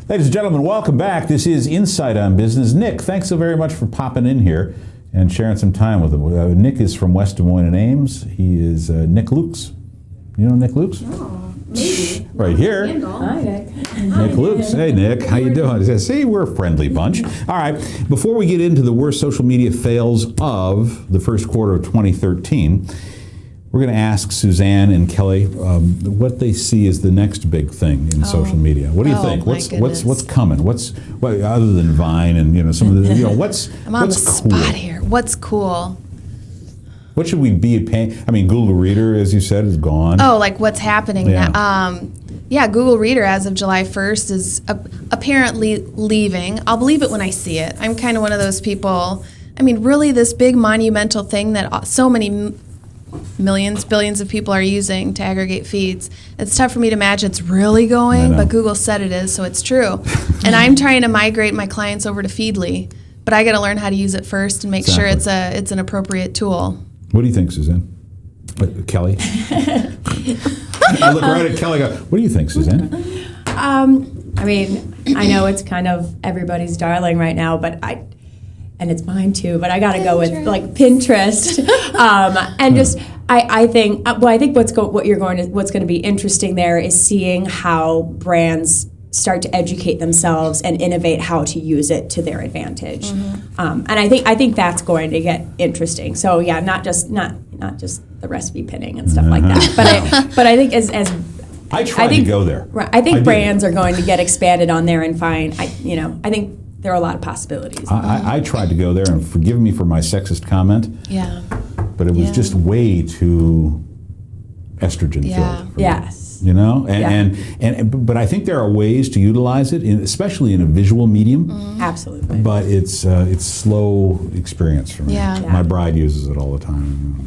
Ladies and gentlemen, welcome back. This is Insight on Business. Nick, thanks so very much for popping in here and sharing some time with him. Nick is from West Des Moines and Ames. He is Nick Lukes. You know Nick Lukes? Oh, maybe. Right here. Hi, Nick. Nick Lukes. Hey, Nick. How you doing? He says, see, we're a friendly bunch. All right. Before we get into the worst social media fails of the first quarter of 2013, we're going to ask Suzanne and Kelly what they see as the next big thing in social media. What do you think? What's coming? What other than Vine and some of the what's I'm on what's the cool? spot here. What's cool? What should we be paying? I mean, Google Reader, as you said, is gone. Oh, like what's happening now? Yeah, Google Reader as of July 1st is apparently leaving. I'll believe it when I see it. I'm kind of one of those people. I mean, really, this big monumental thing that so many millions, billions of people are using to aggregate feeds. It's tough for me to imagine it's really going, but Google said it is, so it's true. And I'm trying to migrate my clients over to Feedly, but I got to learn how to use it first and make sure it's an appropriate tool. What do you think, Suzanne? Kelly? I look right at Kelly. What do you think, Suzanne? I mean, I know it's kind of everybody's darling right now, and it's mine too, but I got to go with like Pinterest, and just I think what's going to be interesting there is seeing how brands start to educate themselves and innovate how to use it to their advantage, and I think that's going to get interesting. So yeah, not just the recipe pinning and stuff like that, but I think as I tried to go there. Right, I think brands are going to get expanded on there and find. I think there are a lot of possibilities. I tried to go there, and forgive me for my sexist comment. Yeah. But it was just way too estrogen filled. Yes. But I think there are ways to utilize it, especially in a visual medium. Absolutely. But it's slow experience for me. Yeah. My bride uses it all the time.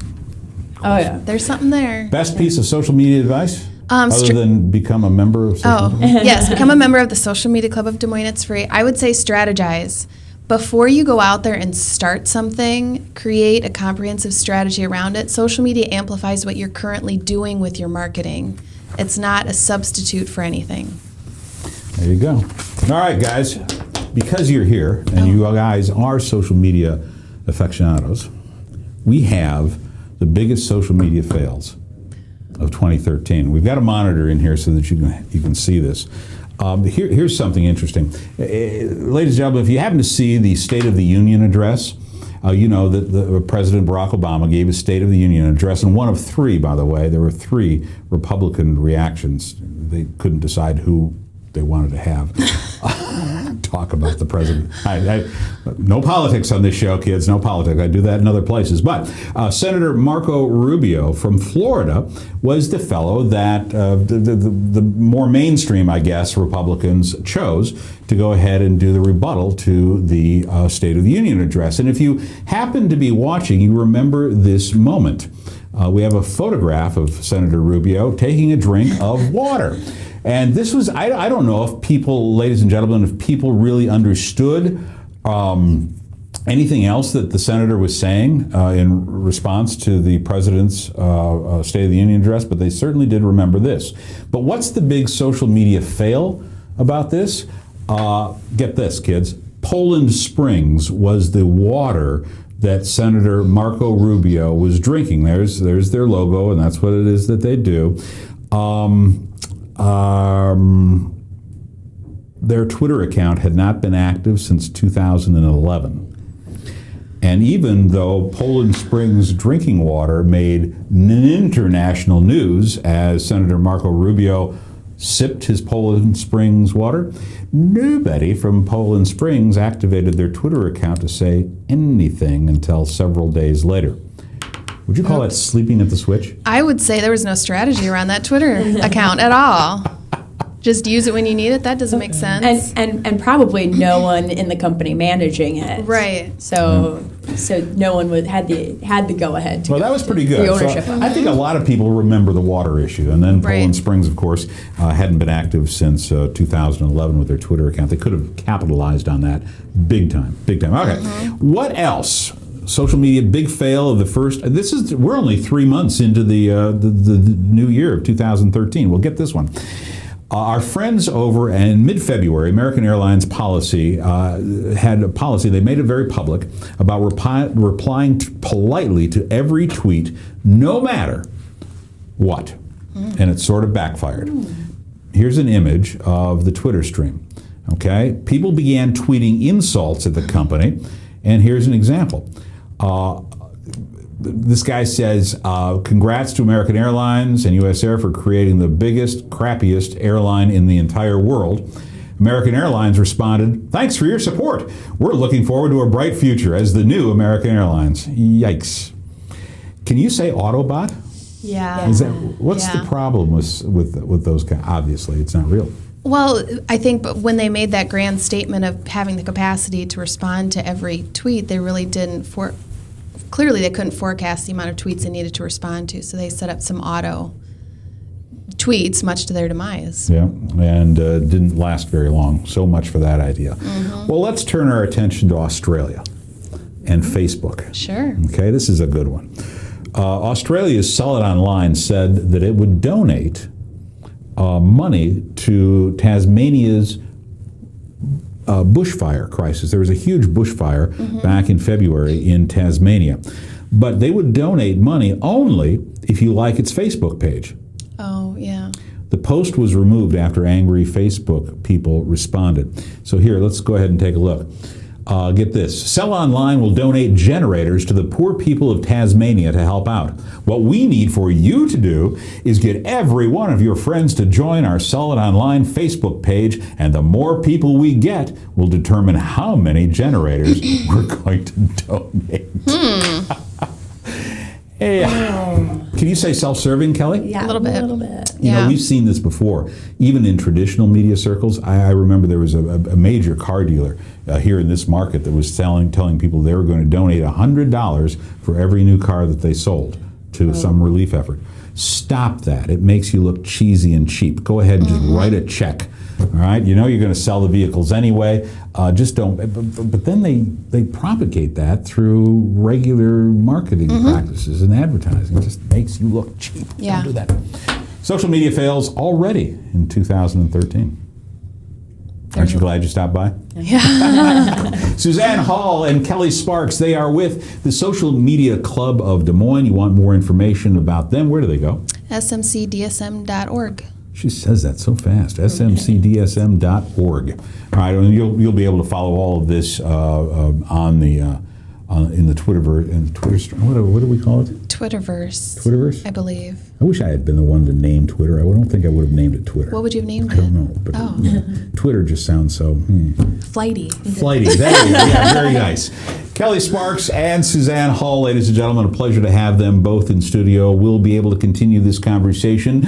Oh yeah. There's something there. Best piece of social media advice? Other than become a member of social media? Yes, become a member of the Social Media Club of Des Moines. It's free. I would say strategize. Before you go out there and start something, create a comprehensive strategy around it. Social media amplifies what you're currently doing with your marketing. It's not a substitute for anything. There you go. All right, guys. Because you're here and you guys are social media aficionados, we have the biggest social media fails of 2013. We've got a monitor in here so that you can see this. Here's something interesting. Ladies and gentlemen, if you happen to see the State of the Union address, you know that the President Barack Obama gave his State of the Union address, and one of three, by the way. There were three Republican reactions. They couldn't decide who they wanted to have talk about the president. No politics on this show, kids. No politics. I do that in other places. But Senator Marco Rubio from Florida was the fellow that the more mainstream, I guess, Republicans chose to go ahead and do the rebuttal to the State of the Union address. And if you happen to be watching, you remember this moment. We have a photograph of Senator Rubio taking a drink of water. And this was, I don't know if people, ladies and gentlemen, if people really understood anything else that the senator was saying in response to the president's State of the Union address, but they certainly did remember this. But what's the big social media fail about this? Get this, kids. Poland Springs was the water that Senator Marco Rubio was drinking. There's their logo, and that's what it is that they do. Their Twitter account had not been active since 2011. And even though Poland Springs drinking water made international news as Senator Marco Rubio sipped his Poland Springs water, nobody from Poland Springs activated their Twitter account to say anything until several days later. Would you call that sleeping at the switch? I would say there was no strategy around that Twitter account at all. Just use it when you need it. That doesn't make sense. And probably no one in the company managing it. Right. So no one had the go ahead. Well, that was pretty good. The ownership. So I think a lot of people remember the water issue, and then Poland Springs, of course, hadn't been active since 2011 with their Twitter account. They could have capitalized on that big time. Okay. What else? Social media big fail of the first. We're only 3 months into the new year of 2013. We'll get this one. Our friends over in mid-February, American Airlines policy had a policy, they made it very public, about replying politely to every tweet, no matter what. And it sort of backfired. Here's an image of the Twitter stream. Okay? People began tweeting insults at the company, and here's an example. This guy says, congrats to American Airlines and US Air for creating the biggest, crappiest airline in the entire world. American Airlines responded, thanks for your support. We're looking forward to a bright future as the new American Airlines. Yikes. Can you say Autobot? Yeah. What's the problem with those guys? Obviously, it's not real. Well, I think when they made that grand statement of having the capacity to respond to every tweet, they really didn't clearly they couldn't forecast the amount of tweets they needed to respond to, so they set up some auto tweets, much to their demise. Yeah, and didn't last very long. So much for that idea. Well, let's turn our attention to Australia and Facebook. Sure. Okay, this is a good one. Australia's Solid Online said that it would donate money to Tasmania's bushfire crisis. There was a huge bushfire back in February in Tasmania. But they would donate money only if you like its Facebook page. Oh, yeah. The post was removed after angry Facebook people responded. So here, let's go ahead and take a look. Get this. Sell Online will donate generators to the poor people of Tasmania to help out. What we need for you to do is get every one of your friends to join our Solid Online Facebook page, and the more people we get will determine how many generators we're going to donate. Hey, can you say self-serving, Kelly? Yeah, A little bit. A little bit. You know, we've seen this before, even in traditional media circles. I remember there was a major car dealer here in this market that was telling people they were going to donate $100 for every new car that they sold to some relief effort. Stop that. It makes you look cheesy and cheap. Go ahead and just write a check. All right, you know you're going to sell the vehicles anyway. Just don't. But then they propagate that through regular marketing practices and advertising. It just makes you look cheap. Yeah. Don't do that. Social media fails already in 2013. Aren't you glad you stopped by? Yeah. Suzanne Hall and Kelly Sparks, they are with the Social Media Club of Des Moines. You want more information about them, where do they go? smcdsm.org. She says that so fast. smcdsm.org. All right, and you'll be able to follow all of this on the in the Twitterverse. In the Twitter, what do we call it? Twitterverse. Twitterverse. I believe. I wish I had been the one to name Twitter. I don't think I would have named it Twitter. What would you have named I don't know, but Twitter just sounds so Flighty. flighty. There you go. Yeah, very nice. Kelly Sparks and Suzanne Hall, ladies and gentlemen, a pleasure to have them both in studio. We'll be able to continue this conversation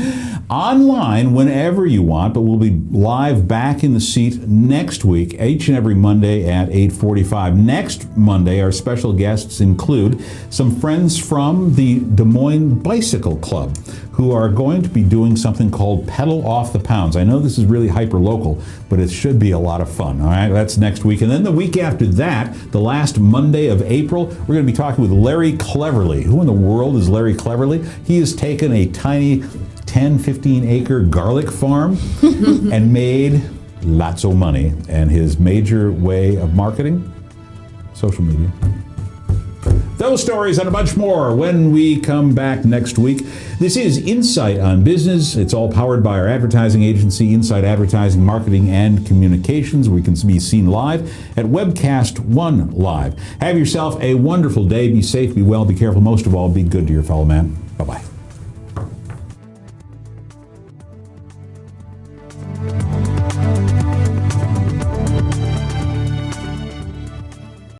online whenever you want, but we'll be live back in the seat next week, each and every Monday at 8:45. Next Monday, our special guests include some friends from the Des Moines Bicycle Club who are going to be doing something called Pedal Off the Pounds. I know this is really hyper-local, but it should be a lot of fun, all right? That's next week. And then the week after that, the last Monday of April, we're going to be talking with Larry Cleverly. Who in the world is Larry Cleverly? He has taken a tiny 10, 15-acre garlic farm and made lots of money. And his major way of marketing? Social media. Those stories and a bunch more when we come back next week. This is Insight on Business. It's all powered by our advertising agency, Insight Advertising, Marketing, and Communications. We can be seen live at Webcast One Live. Have yourself a wonderful day. Be safe, be well, be careful. Most of all, be good to your fellow man. Bye-bye.